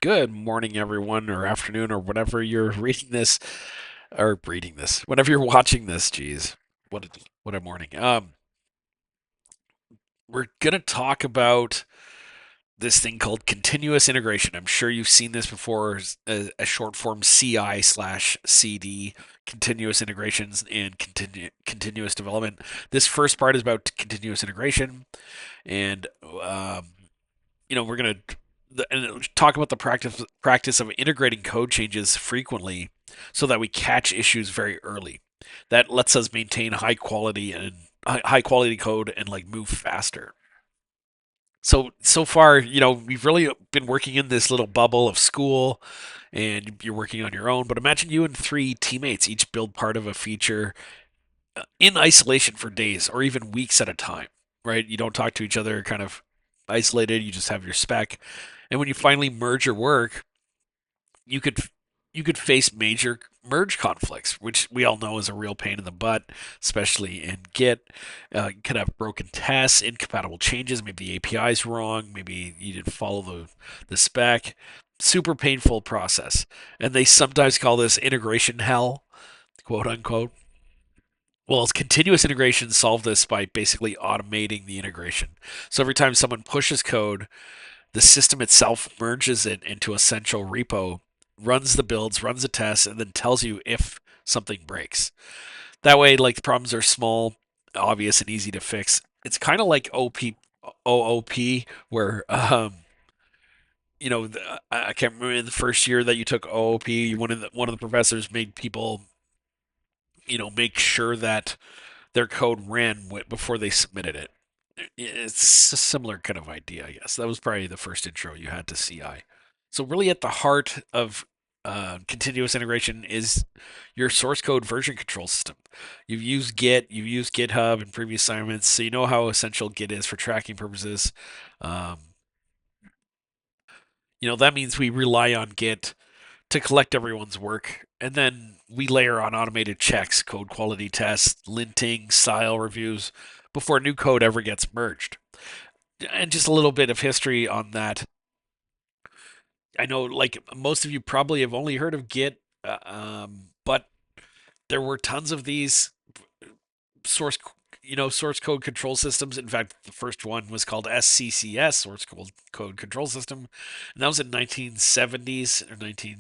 Good morning, everyone, or afternoon, or whatever you're reading this, whenever you're watching this. Geez, what a morning. We're gonna talk about this thing called continuous integration. I'm sure you've seen this before, a short form CI/CD, continuous integrations and continuous development. This first part is about continuous integration, and we're gonna talk about the practice of integrating code changes frequently so that we catch issues very early. That lets us maintain high quality code and like move faster. So far, we've really been working in this little bubble of school and you're working on your own, but imagine you and three teammates each build part of a feature in isolation for days or even weeks at a time, right? You don't talk to each other, kind of isolated, you just have your spec. And when you finally merge your work, you could you could face major merge conflicts, which we all know is a real pain in the butt, especially in Git. You could have broken tests, incompatible changes, maybe the API is wrong, maybe you didn't follow the spec. Super painful process. And they sometimes call this integration hell, quote unquote. Well, continuous integration solve this by basically automating the integration. So every time someone pushes code, the system itself merges it into a central repo, runs the builds, runs the tests, and then tells you if something breaks. That way, like the problems are small, obvious, and easy to fix. It's kind of like OOP, where I can't remember in the first year that you took OOP, one of the professors made people, make sure that their code ran before they submitted it. It's a similar kind of idea, I guess. That was probably the first intro you had to CI. So really, at the heart of continuous integration is your source code version control system. You've used Git, you've used GitHub in previous assignments, so you know how essential Git is for tracking purposes. Um, that means we rely on Git to collect everyone's work, and then we layer on automated checks, code quality tests, linting, style reviews before new code ever gets merged. And just a little bit of history on that. I know, like most of you probably have only heard of Git, but there were tons of these source, source code control systems. In fact, the first one was called SCCS, source code control system, and that was in 1970s or 19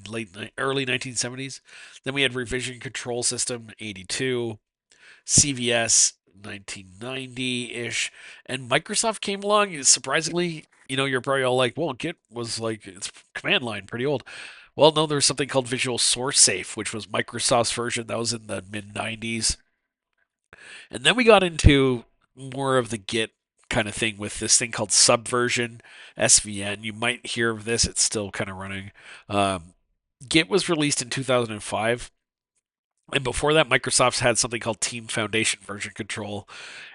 early 1970s. Then we had revision control system 82, CVS 1990-ish, and Microsoft came along. Surprisingly, you're probably all like, "Well, Git was like it's command line, pretty old." Well, no, there was something called Visual Source Safe, which was Microsoft's version. That was in the mid 90s, and then we got into more of the Git kind of thing with this thing called Subversion SVN. You might hear of this; it's still kind of running. Git was released in 2005. And before that, Microsoft's had something called Team Foundation version control,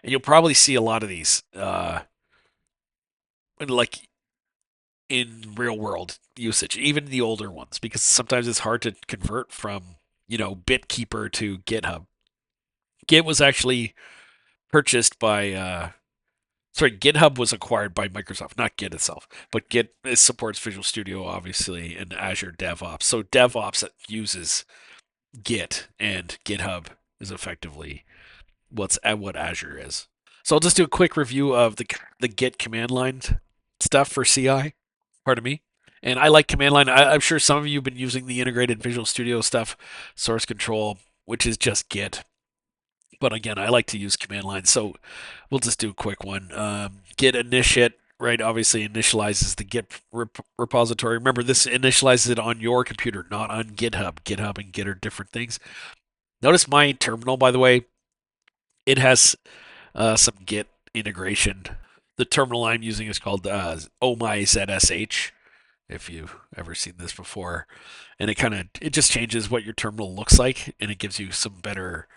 and you'll probably see a lot of these, like in real world usage, even the older ones, because sometimes it's hard to convert from BitKeeper to GitHub. Git was actually purchased by, GitHub was acquired by Microsoft, not Git itself, but Git supports Visual Studio obviously and Azure DevOps. So DevOps uses Git, and GitHub is effectively what Azure is. So I'll just do a quick review of the Git command line stuff for CI. Pardon me. And I like command line. I'm sure some of you have been using the integrated Visual Studio stuff, source control, which is just Git. But again, I like to use command line. So we'll just do a quick one. Git initiate, right? Obviously initializes the Git repository. Remember, this initializes it on your computer, not on GitHub. GitHub and Git are different things. Notice my terminal, by the way, it has some Git integration. The terminal I'm using is called OMyZSH, if you've ever seen this before. And it just changes what your terminal looks like, and it gives you some better,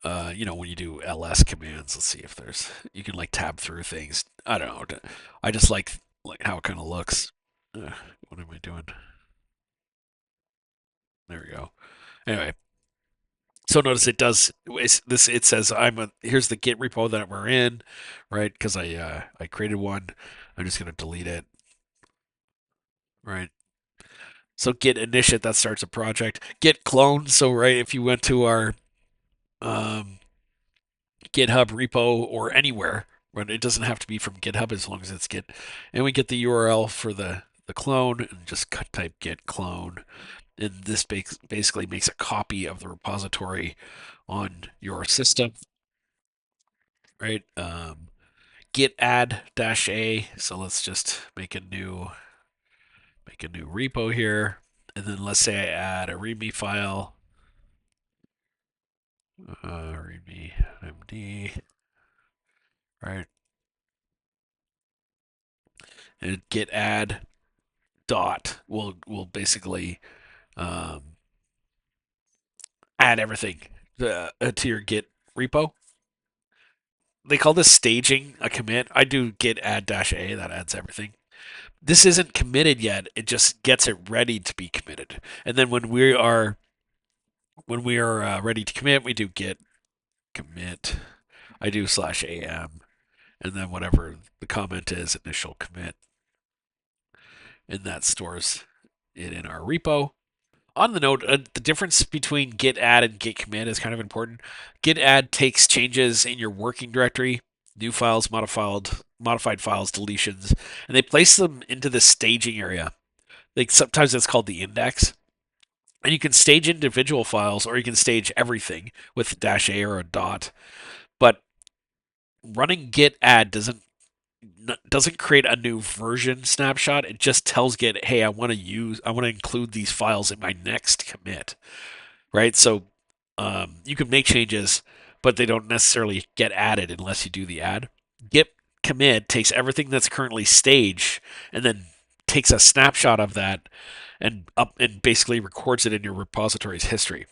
when you do ls commands. Let's see if you can like tab through things. I don't know. I just like how it kind of looks. What am I doing? There we go. Anyway, so notice it says here's the Git repo that we're in, right? Because I created one. I'm just gonna delete it, right? So git initiate, that starts a project. Git clone, so right, if you went to our um, GitHub repo or anywhere, when it doesn't have to be from GitHub as long as it's Git, and we get the URL for the clone and just type git clone, and this basically makes a copy of the repository on your system, right? Git add dash a. So let's just make a new repo here, and then let's say I add a README file, README MD, right? And git add dot will basically um, add everything to your Git repo. They call this staging a commit. I do git add dash a, that adds everything. This isn't committed yet. It just gets it ready to be committed. And then when we are ready to commit, we do git commit. I do /am, and then whatever the comment is, initial commit, and that stores it in our repo. On the note, the difference between git add and git commit is kind of important. Git add takes changes in your working directory, new files, modified files, deletions, and they place them into the staging area. Like sometimes it's called the index. And you can stage individual files or you can stage everything with dash a or a dot. But running git add doesn't create a new version snapshot. It just tells Git, hey, I want to include these files in my next commit, right? So you can make changes, but they don't necessarily get added unless you do the add. Git commit takes everything that's currently staged and then takes a snapshot of that and basically records it in your repository's history,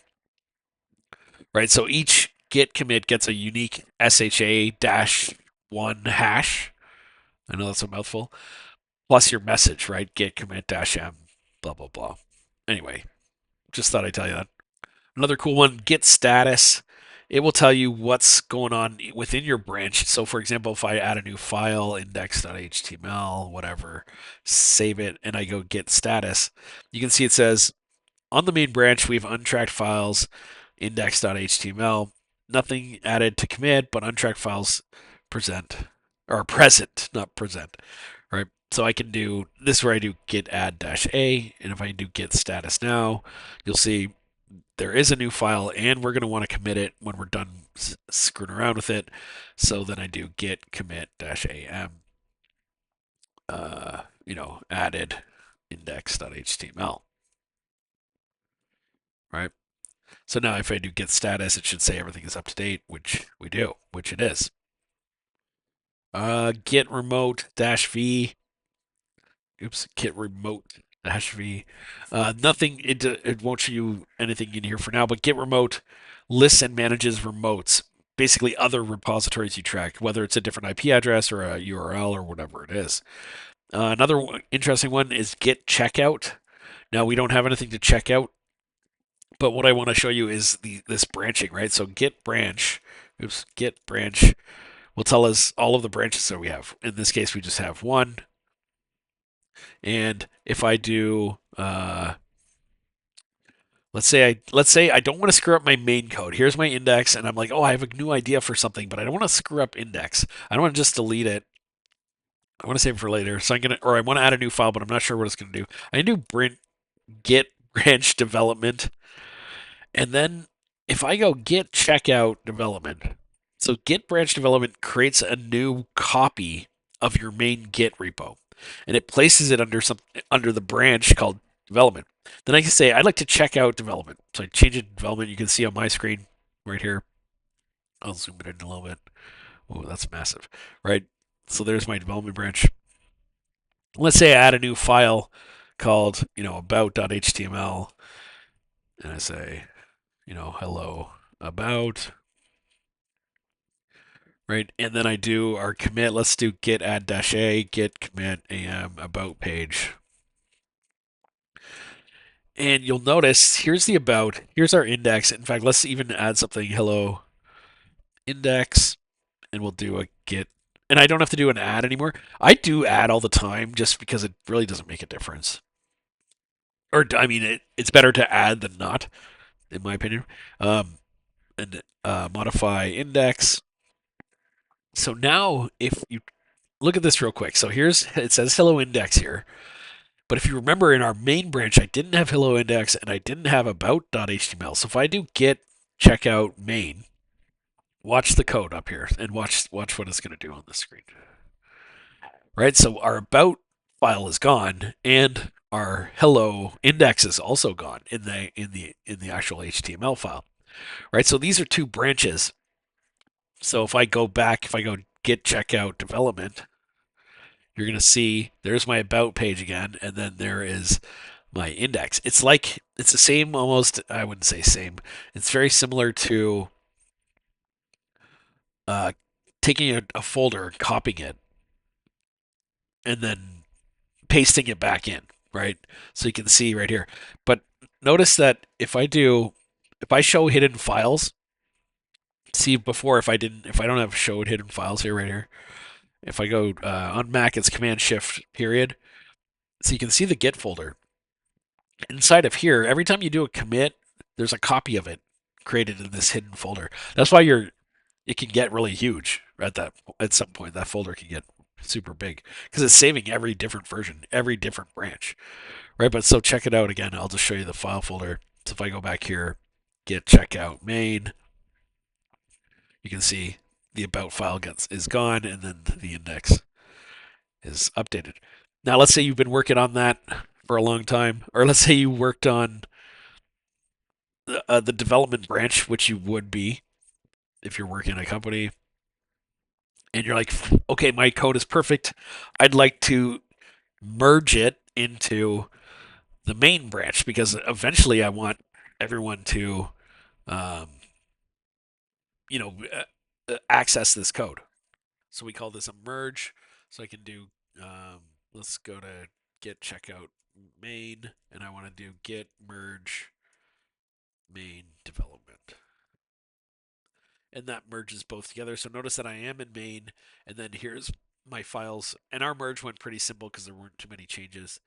right? So each Git commit gets a unique SHA-1 hash. I know that's a mouthful. Plus your message, right? Git commit dash m, blah blah blah. Anyway, just thought I'd tell you that. Another cool one, Git status. It will tell you what's going on within your branch. So, for example, if I add a new file, index.html, whatever, save it, and I go Git status, you can see it says on the main branch we have untracked files, index.html, nothing added to commit, but untracked files present or present, not present, right? So I can do this where I do git add dash a, and if I do git status now, you'll see there is a new file, and we're going to want to commit it when we're done screwing around with it. So then I do git commit dash am, added index.html, right? So now if I do git status, it should say everything is up to date, which we do, which it is. Git remote dash v. Oops, git remote dash v. Nothing. It won't show you anything in here for now. But git remote lists and manages remotes, basically other repositories you track, whether it's a different IP address or a URL or whatever it is. Another interesting one is git checkout. Now we don't have anything to check out, but what I want to show you is this branching, right? So git branch will tell us all of the branches that we have. In this case, we just have one. And if I do, let's say I don't want to screw up my main code. Here's my index, and I'm like, oh, I have a new idea for something, but I don't want to screw up index. I don't want to just delete it. I want to save it for later. So I want to add a new file, but I'm not sure what it's going to do. I do git branch development, and then if I go git checkout development, so git branch development creates a new copy of your main Git repo, and it places it under the branch called development. Then I can say I'd like to check out development. So I change it to development. You can see on my screen right here. I'll zoom it in a little bit. Oh, that's massive, right? So there's my development branch. Let's say I add a new file called about.html, and I say hello about, right? And then I do our commit. Let's do git add dash a, git commit am about page. And you'll notice here's the about, here's our index. In fact, let's even add something hello index, and we'll do a git. And I don't have to do an add anymore. I do add all the time just because it really doesn't make a difference. or I mean, it's better to add than not, in my opinion. Um, and modify index. So now, if you look at this real quick, so here's it says hello index here. But if you remember in our main branch, I didn't have hello index and I didn't have about.html. So if I do git checkout main, watch the code up here and watch what it's going to do on the screen. Right? So our about file is gone and our hello index is also gone in the actual HTML file. Right? So these are two branches. So if I go back, if I go git checkout development, you're going to see there's my about page again, and then there is my index. It's the same almost. I wouldn't say same. It's very similar to uh, taking a folder, copying it, and then pasting it back in, right? So you can see right here. But notice that if I show hidden files, see before if I don't have showed hidden files here, right here. If I go on Mac, it's Command Shift period. So you can see the Git folder. Inside of here, every time you do a commit, there's a copy of it created in this hidden folder. That's why it can get really huge at some point. That folder can get super big because it's saving every different version, every different branch, right? But so check it out again. I'll just show you the file folder. So if I go back here, git checkout main, you can see the about file is gone, and then the index is updated. Now let's say you've been working on that for a long time, or let's say you worked on the development branch, which you would be if you're working in a company, and you're like, okay, my code is perfect. I'd like to merge it into the main branch because eventually I want everyone to, um, access this code. So we call this a merge. So I can do, um, let's go to git checkout main, and I want to do git merge main development. And that merges both together. So notice that I am in main, and then here's my files. And our merge went pretty simple because there weren't too many changes.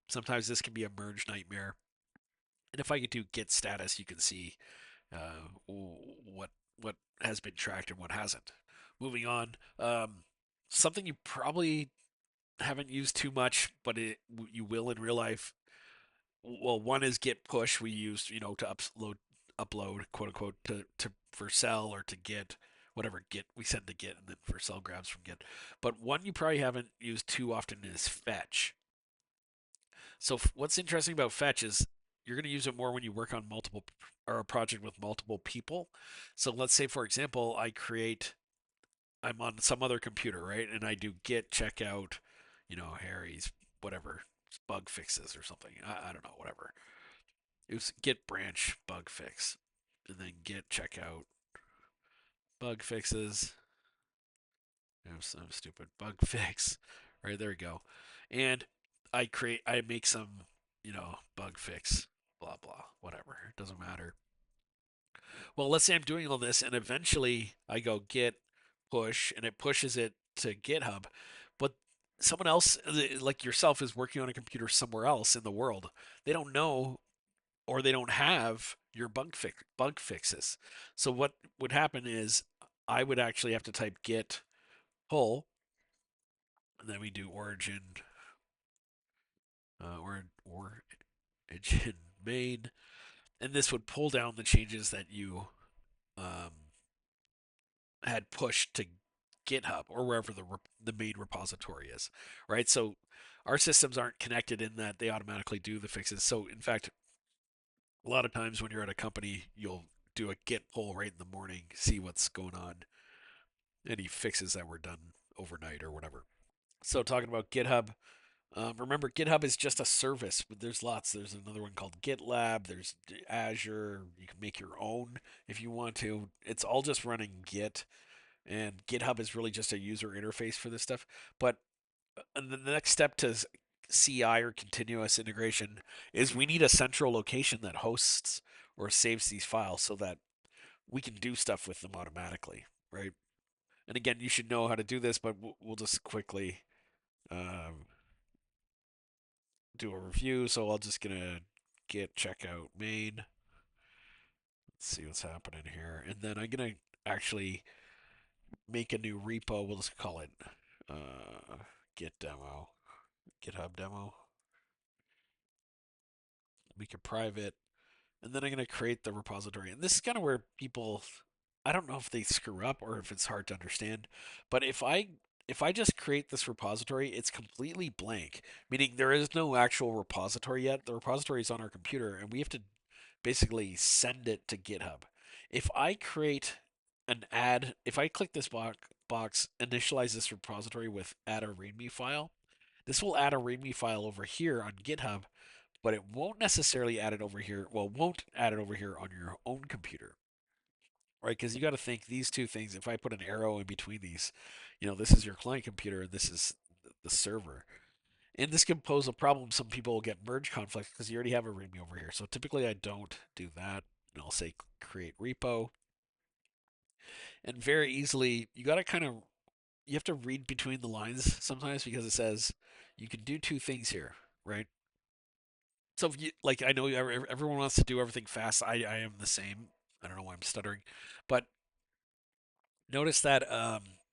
Sometimes this can be a merge nightmare. And if I could do git status, you can see what has been tracked and what hasn't. Moving on, something you probably haven't used too much, but you will in real life. Well, one is git push. We use to upload quote unquote to for sell or to git whatever git we send to git and then for sell grabs from git. But one you probably haven't used too often is fetch. So what's interesting about fetch is you're going to use it more when you work on multiple or a project with multiple people. So let's say for example I'm on some other computer, right? And I do git checkout, Harry's whatever bug fixes or something. I don't know, whatever. It was git branch bug fix, and then git checkout bug fixes. I'm stupid. Bug fix. Right, there we go. And I make some, bug fix, blah, blah, whatever. It doesn't matter. Well, let's say I'm doing all this and eventually I go git push and it pushes it to GitHub, but someone else, like yourself, is working on a computer somewhere else in the world. They don't know or they don't have your bug fixes. So what would happen is I would actually have to type git pull, and then we do origin main, and this would pull down the changes that you um, had pushed to GitHub or wherever the main repository is, right? So our systems aren't connected in that they automatically do the fixes. So in fact, a lot of times when you're at a company, you'll do a git pull right in the morning, see what's going on, any fixes that were done overnight or whatever. So talking about GitHub, remember, GitHub is just a service, but there's lots. There's another one called GitLab. There's Azure. You can make your own if you want to. It's all just running Git, and GitHub is really just a user interface for this stuff. But the next step to CI or continuous integration is we need a central location that hosts or saves these files so that we can do stuff with them automatically, right? And again, you should know how to do this, but we'll just quickly um, do a review. So I'll just gonna git checkout main. Let's see what's happening here. And then I'm going to actually make a new repo. We'll just call it git demo, GitHub demo. Make it private. And then I'm going to create the repository. And this is kind of where people, I don't know if they screw up or if it's hard to understand, but if I just create this repository, it's completely blank, meaning there is no actual repository yet. The repository is on our computer, and we have to basically send it to GitHub. If I create an add, if I click this box, initialize this repository with add a README file, this will add a README file over here on GitHub, but it won't necessarily add it over here. Well, won't add it over here on your own computer, right? Because you got to think these two things. If I put an arrow in between these, this is your client computer, this is the server. And this can pose a problem. Some people will get merge conflicts because you already have a README over here. So typically I don't do that. And I'll say create repo. And very easily, you have to read between the lines sometimes because it says you can do two things here, right? So if you, like, I know everyone wants to do everything fast. I am the same. I don't know why I'm stuttering, but notice that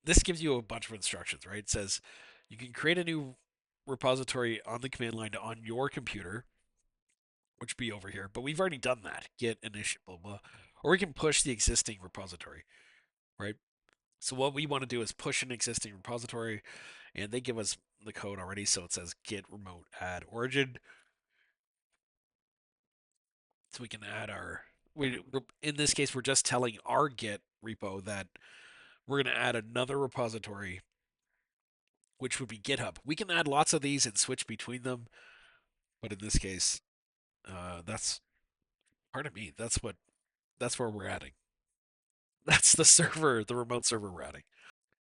this gives you a bunch of instructions, right? It says you can create a new repository on the command line on your computer, which would be over here, but we've already done that. Git initial blah blah, or we can push the existing repository, right? So what we want to do is push an existing repository, and they give us the code already. So it says git remote add origin, so we can add our. In this case, we're just telling our Git repo that we're going to add another repository, which would be GitHub. We can add lots of these and switch between them, but in this case, that's pardon me. That's where we're adding. That's the server, the remote server we're adding.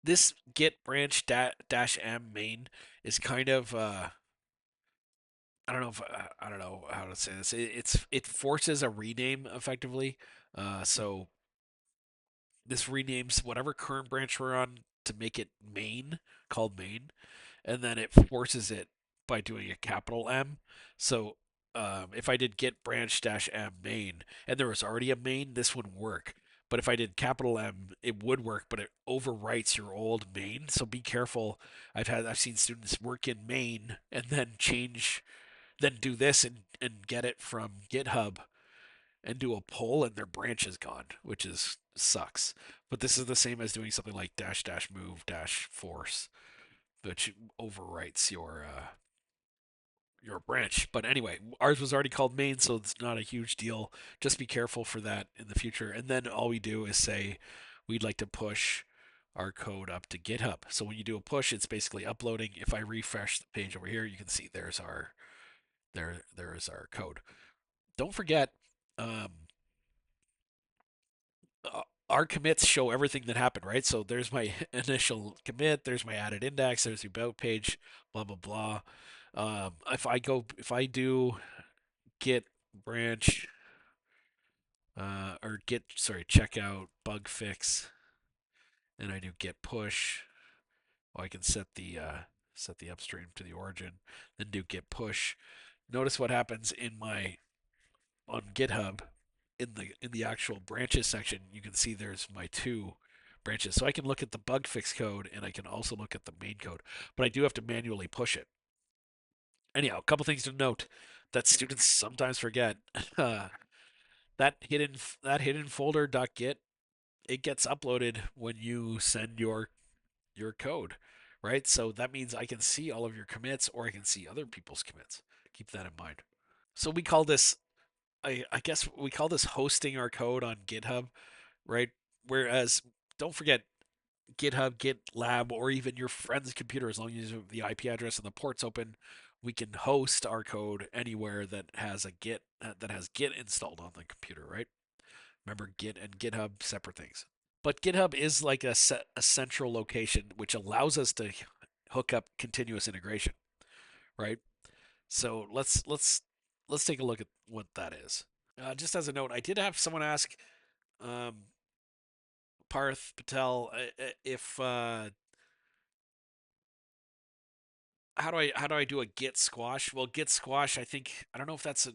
This Git branch dash m main is kind of I don't know how to say this. It forces a rename effectively. So this renames whatever current branch we're on to make it main, called main, and then it forces it by doing a capital M. So if I did git branch dash m main and there was already a main, this would work. But if I did capital M, it would work, but it overwrites your old main. So be careful. I've seen students work in main and then then do this and get it from GitHub and do a pull and their branch is gone, which is sucks. But this is the same as doing something like dash dash move dash force, which overwrites your branch. But anyway, ours was already called main, so it's not a huge deal. Just be careful for that in the future. And then all we do is say we'd like to push our code up to GitHub. So when you do a push, it's basically uploading. If I refresh the page over here, you can see there is our code. Don't forget, um, our commits show everything that happened, right? So there's my initial commit, there's my added index, there's the about page, blah blah blah. If I do git branch or git sorry checkout bug fix, and I do git push, well, I can set the upstream to the origin, then do git push. Notice what happens in my on GitHub in the actual branches section. You can see there's my two branches, so I can look at the bug fix code and I can also look at the main code, but I do have to manually push it. Anyhow, a couple things to note that students sometimes forget. that hidden that hidden folder .git, it gets uploaded when you send your code, right? So that means I can see all of your commits or I can see other people's commits. Keep that in mind. So we call this I guess we call this hosting our code on GitHub, right? Whereas don't forget GitHub, GitLab, or even your friend's computer, as long as you have the IP address and the port's open, we can host our code anywhere that has a Git that has Git installed on the computer, right? Remember, Git and GitHub separate things. But GitHub is like a central location which allows us to hook up continuous integration, right? So let's take a look at what that is. Just as a note, I did have someone ask um, Parth Patel if how do I do a git squash? Well, git squash, I think I don't know if that's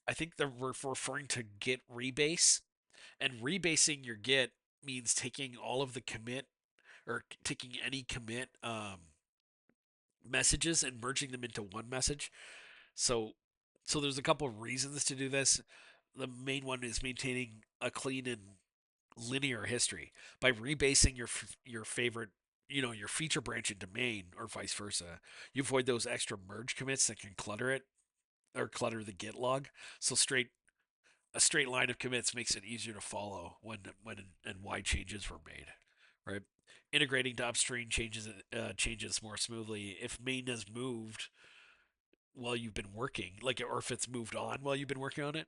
I think that we're referring to git rebase, and rebasing your git means taking all of the commit or taking any commit messages and merging them into one message. So, so there's a couple of reasons to do this. The main one is maintaining a clean and linear history by rebasing your favorite, your feature branch into main or vice versa. You avoid those extra merge commits that can clutter it or clutter the git log. So a straight line of commits makes it easier to follow when and why changes were made, right? Integrating to upstream changes more smoothly. If main has moved while you've been working, like or if it's moved on while you've been working on it,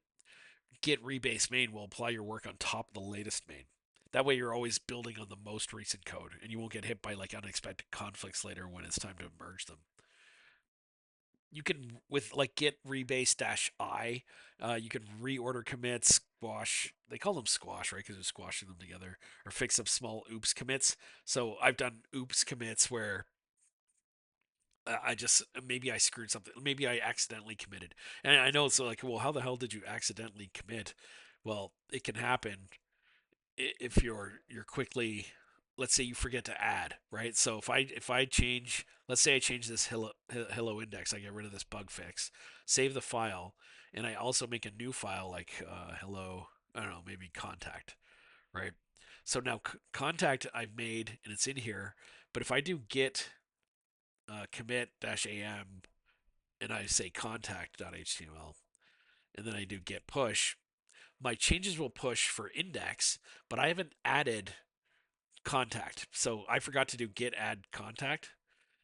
git rebase main will apply your work on top of the latest main. That way you're always building on the most recent code and you won't get hit by like unexpected conflicts later when it's time to merge them. You can with like git rebase dash I, you can reorder commits, squash. They call them squash, right? Because they're squashing them together, or fix up small oops commits. So I've done oops commits where I just maybe I screwed something. Maybe I accidentally committed, and I know it's like, well, how the hell did you accidentally commit? Well, it can happen if you're quickly, let's say you forget to add, right? So if I change, let's say I change this hello index, I get rid of this bug fix, save the file, and I also make a new file like hello, I don't know, maybe contact, right? So now contact I've made and it's in here, but if I do git commit dash am and I say contact.html and then I do git push, my changes will push for index, but I haven't added contact. So I forgot to do git add contact.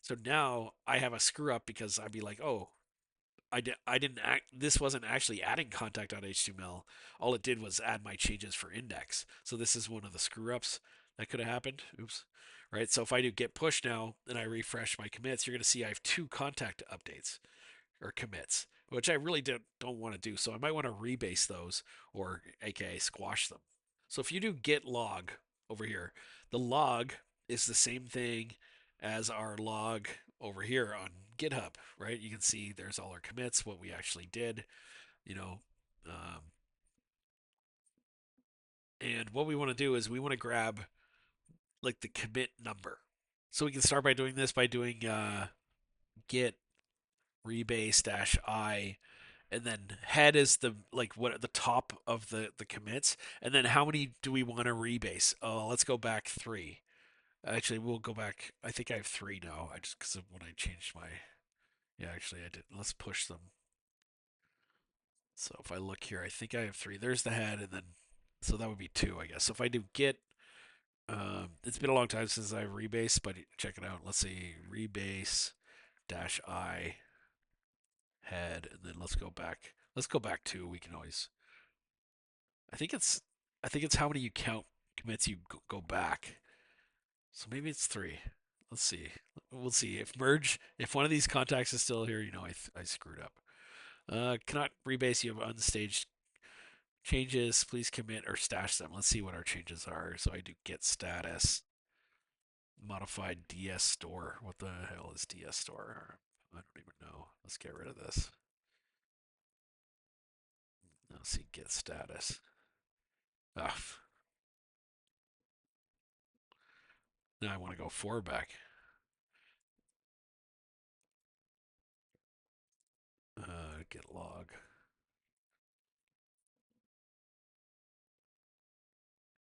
So now I have a screw up because I'd be like, oh, I didn't act. This wasn't actually adding contact.html. All it did was add my changes for index. So this is one of the screw ups that could have happened. Oops. Right. So if I do git push now and I refresh my commits, you're going to see I have two contact updates or commits, which I really don't want to do. So I might want to rebase those or aka squash them. So if you do git log over here, the log is the same thing as our log over here on GitHub, right? You can see there's all our commits, what we actually did, you know. Um, and what we want to do is we want to grab like the commit number. So we can start by doing this by doing git rebase dash I, and then head is the like what at the top of the commits, and then how many do we want to rebase? Oh, let's go back three. Actually, we'll go back. I think I have three now. I just because of when I changed my. Yeah, actually, I did. Let's push them. So if I look here, I think I have three. There's the head, and then so that would be two, I guess. So if I do git, it's been a long time since I rebase, but check it out. Let's see, rebase dash I head, and then let's go back. Let's go back two. We can always. I think it's. I think it's how many you count commits you go back. So maybe it's three. Let's see. We'll see. If merge, if one of these contacts is still here, I screwed up. Cannot rebase. You have unstaged changes. Please commit or stash them. Let's see what our changes are. So I do git status, modified DS store. What the hell is DS store? I don't even know. Let's get rid of this. Let's see git status. Ah, now I want to go forward back. Git log.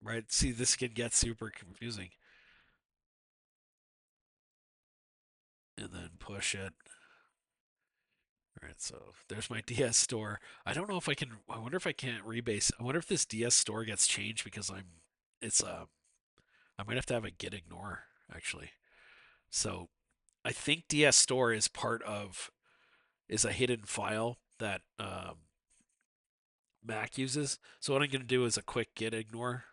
Right. See, this can get super confusing. And then push it. All right, so there's my DS store. I don't know if I can. I wonder if I can't rebase. I wonder if this DS store gets changed because It's I might have to have a git ignore actually. So I think DS store is part of is a hidden file that Mac uses. So what I'm going to do is a quick git ignore,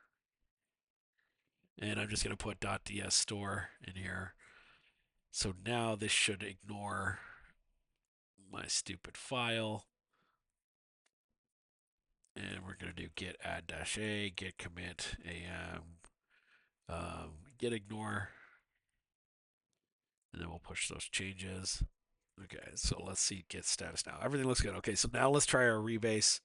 and I'm just going to put .ds store in here. So now this should ignore my stupid file. And we're going to do git add dash a, git commit am, git ignore, and then we'll push those changes. Okay, so let's see git status now. Everything looks good. Okay, so now let's try our rebase.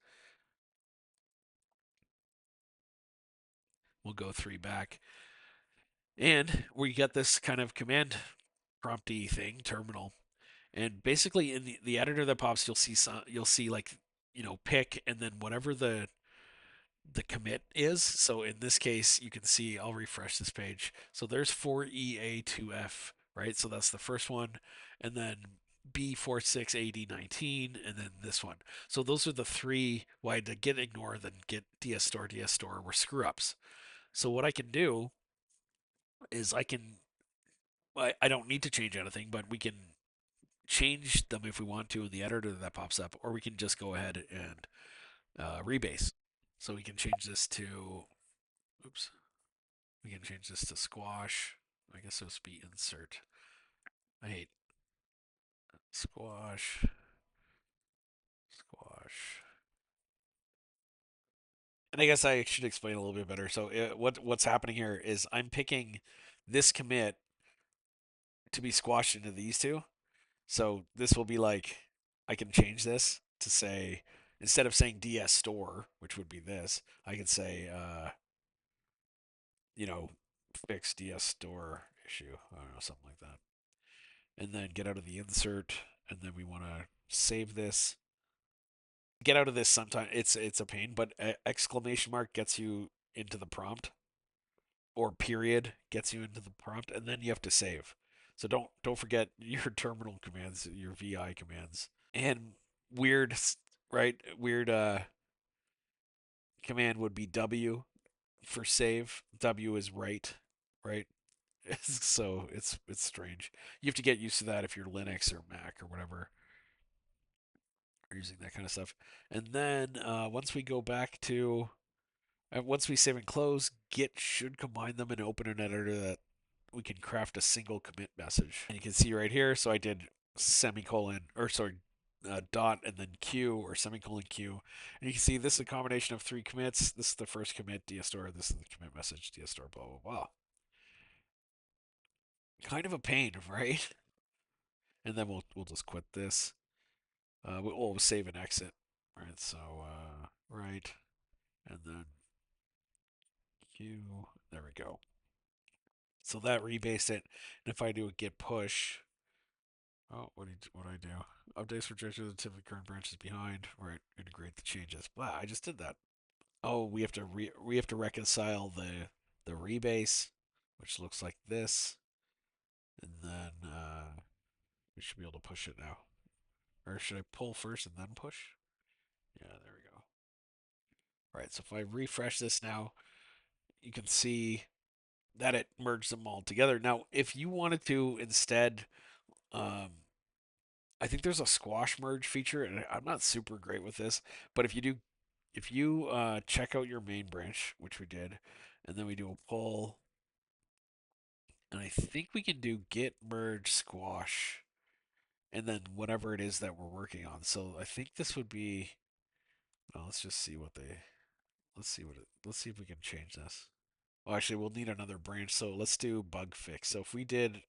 We'll go 3 back. And we get this kind of command prompty thing, terminal. And basically in the editor that pops, you'll see like, pick and then whatever the commit is. So in this case, you can see, I'll refresh this page. So there's 4EA2F, right? So that's the first one. And then B46AD19, and then this one. So those are the three, why the git ignore, then git ds store were screw ups. So what I can do is I don't need to change anything, but we can change them if we want to in the editor that pops up, or we can just go ahead and rebase. So we can change this to, oops, we can change this to squash. I guess it was be insert. I hate squash, squash. And I guess I should explain a little bit better. So what's happening here is I'm picking this commit to be squashed into these two. So this will be like, I can change this to say, instead of saying ds store, which would be this, I could say, you know, fix ds store issue. I don't know, something like that. And then get out of the insert, and then we want to save this. Get out of this sometime. It's a pain, but exclamation mark gets you into the prompt, or period gets you into the prompt, and then you have to save. So don't forget your terminal commands, your VI commands. And weird, right? Weird command would be W for save. W is write, right? So it's strange. You have to get used to that if you're Linux or Mac or whatever, or using that kind of stuff. And then once we go back to once we save and close, Git should combine them and open an editor that we can craft a single commit message. And you can see right here, so I did semicolon, or sorry, dot and then Q or semicolon Q. And you can see this is a combination of 3 commits. This is the first commit, dsstore. This is the commit message, dsstore, blah, blah, blah. Kind of a pain, right? And then we'll just quit this. We'll save and exit, right? So, right, and then Q, there we go. So that rebased it. And if I do a git push, oh, what do I do? Updates for directories that typically current branches behind. Right, integrate the changes. Wow, I just did that. Oh, we have to reconcile the rebase, which looks like this, and then we should be able to push it now. Or should I pull first and then push? Yeah, there we go. All right, so if I refresh this now, you can see that it merged them all together. Now, if you wanted to instead, um, I think there's a squash merge feature, and I'm not super great with this, but if you check out your main branch, which we did, and then we do a pull, and I think we can do git merge squash, and then whatever it is that we're working on. So I think this would be. Well, let's just see what they. Let's see if we can change this. Well, actually, we'll need another branch, so let's do bug fix. So if we did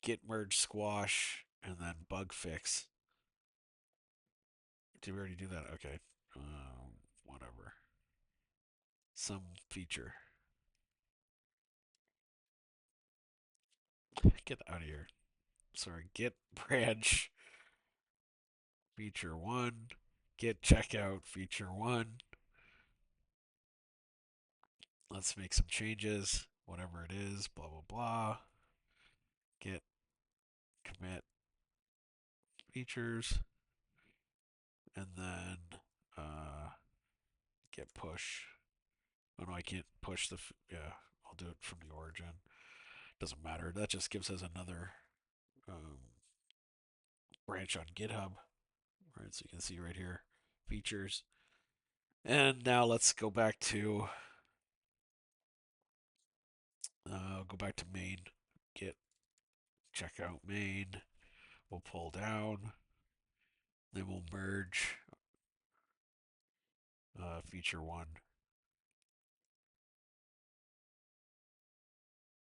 git merge squash and then bug fix. Did we already do that? Okay. Whatever. Some feature. Get out of here. Sorry. Git branch feature 1. Git checkout feature 1. Let's make some changes. Whatever it is. Blah, blah, blah. Git commit features. And then git push. Oh no, I can't push yeah, I'll do it from the origin. Doesn't matter. That just gives us another um, branch on GitHub. Right, so you can see right here, features. And now let's go back to main. Git checkout main. We'll pull down. Then we'll merge feature 1.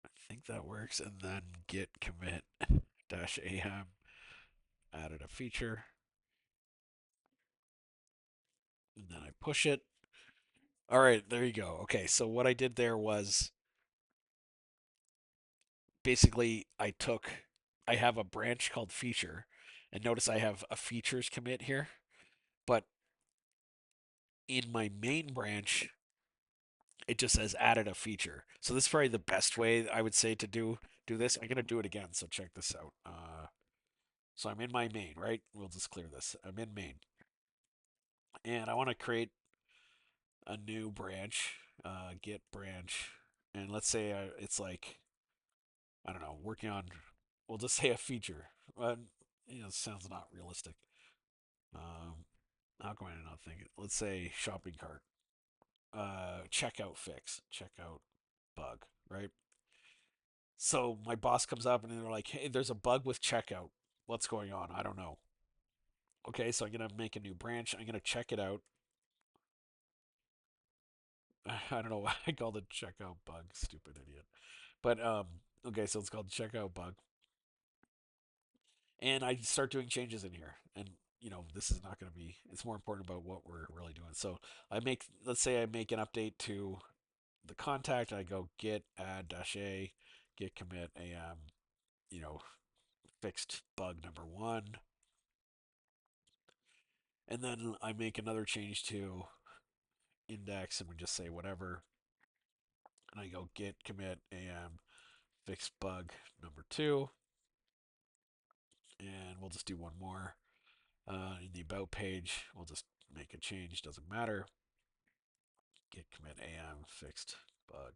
I think that works. And then git commit dash -am added a feature. And then I push it. All right, there you go. Okay, so what I did there was basically I have a branch called feature, and notice I have a features commit here, but in my main branch, it just says added a feature. So this is probably the best way I would say to do this. I'm gonna do it again, so check this out. So I'm in my main, right? We'll just clear this. I'm in main, and I want to create a new branch, git branch, and let's say it's like I don't know, working on. We'll just say a feature. It sounds not realistic. Um, how come I not think it? Let's say shopping cart, checkout fix, checkout bug, right? So my boss comes up and they're like, "Hey, there's a bug with checkout. What's going on? I don't know." Okay, so I'm gonna make a new branch. I'm gonna check it out. I don't know why I called it checkout bug. Stupid idiot. But okay, so it's called checkout bug, and I start doing changes in here. And this is not going to be. It's more important about what we're really doing. So let's say I make an update to the contact. I go git add dash a, git commit am, you know, fixed bug number one, and then I make another change to index, and we just say whatever, and I go git commit am fixed bug number two, and we'll just do one more. In the about page, we'll just make a change, doesn't matter. Git commit am fixed bug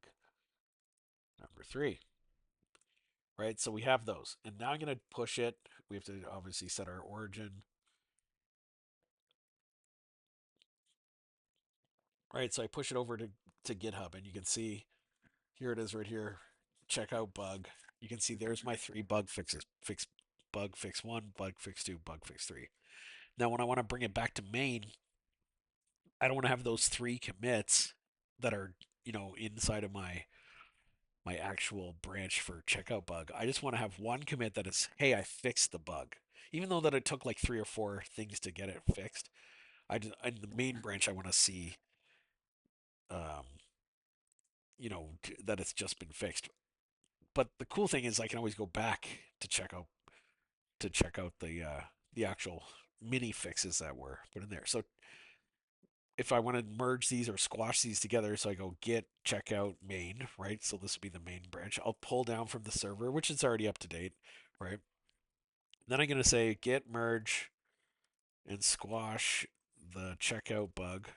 number three. Right, so we have those. And now I'm going to push it. We have to obviously set our origin. Right, so I push it over to GitHub, and you can see here it is right here. Checkout bug. You can see there's my three bug fixes. Bug fix one, bug fix two, bug fix three. Now when I want to bring it back to main, I don't want to have those three commits that are, inside of my actual branch for checkout bug. I just want to have one commit that is, hey, I fixed the bug. Even though that it took like three or four things to get it fixed, in the main branch I want to see, um, that it's just been fixed. But the cool thing is I can always go back to check out the actual mini fixes that were put in there. So if I want to merge these or squash these together, so I go git checkout main, right? So this would be the main branch. I'll pull down from the server, which is already up to date, right? Then I'm going to say git merge and squash the checkout bug,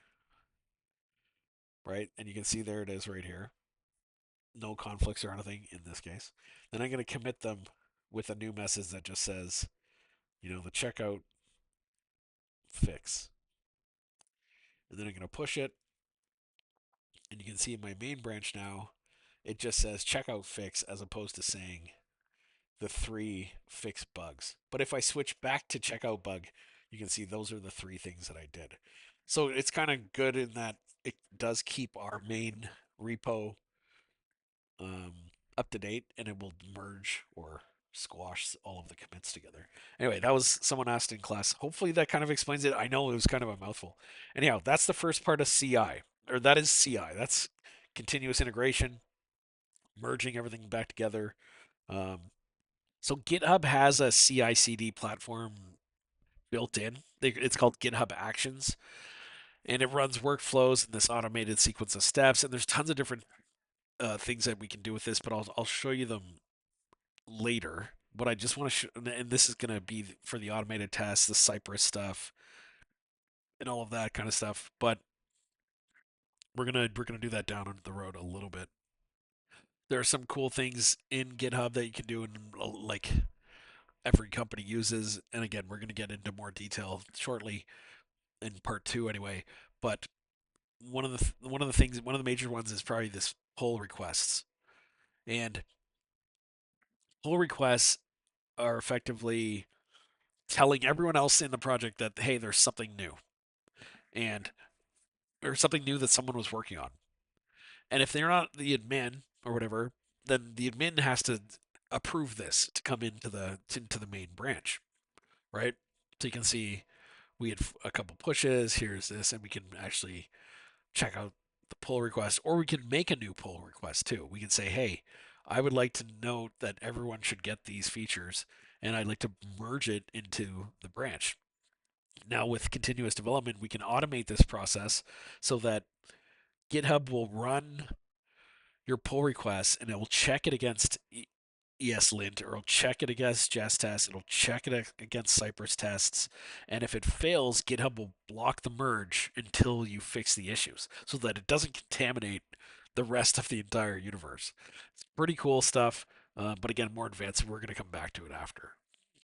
right? And you can see there it is right here. No conflicts or anything in this case. Then I'm going to commit them with a new message that just says, the checkout fix. And then I'm going to push it. And you can see in my main branch now, it just says checkout fix as opposed to saying the three fixed bugs. But if I switch back to checkout bug, you can see those are the three things that I did. So it's kind of good in that it does keep our main repo um, up to date, and it will merge or squash all of the commits together. Anyway, that was someone asked in class. Hopefully that kind of explains it. I know it was kind of a mouthful. Anyhow, that's the first part of CI, or that is CI. That's continuous integration, merging everything back together. Um, so GitHub has a CI/CD platform built in. It's called GitHub Actions, and it runs workflows in this automated sequence of steps. And there's tons of different things that we can do with this, but I'll show you them later. What I just want to and this is going to be for the automated tests, the Cypress stuff, and all of that kind of stuff. But we're gonna do that down the road a little bit. There are some cool things in GitHub that you can do, and like every company uses. And again, we're gonna get into more detail shortly in part two, anyway. But one of the major ones is probably this pull requests, and pull requests are effectively telling everyone else in the project that hey, there's something new, and or something new that someone was working on. And if they're not the admin or whatever, then the admin has to approve this to come into the main branch, right? So you can see we had a couple pushes. Here's this, and we can actually check out. the pull request, or we can make a new pull request too. We can say, hey, I would like to note that everyone should get these features, and I'd like to merge it into the branch. Now, with continuous development, we can automate this process so that GitHub will run your pull requests and it will check it against ESLint, or it'll check it against Jest tests, it'll check it against Cypress tests, and if it fails, GitHub will block the merge until you fix the issues so that it doesn't contaminate the rest of the entire universe. It's pretty cool stuff, but again, more advanced. We're going to come back to it after.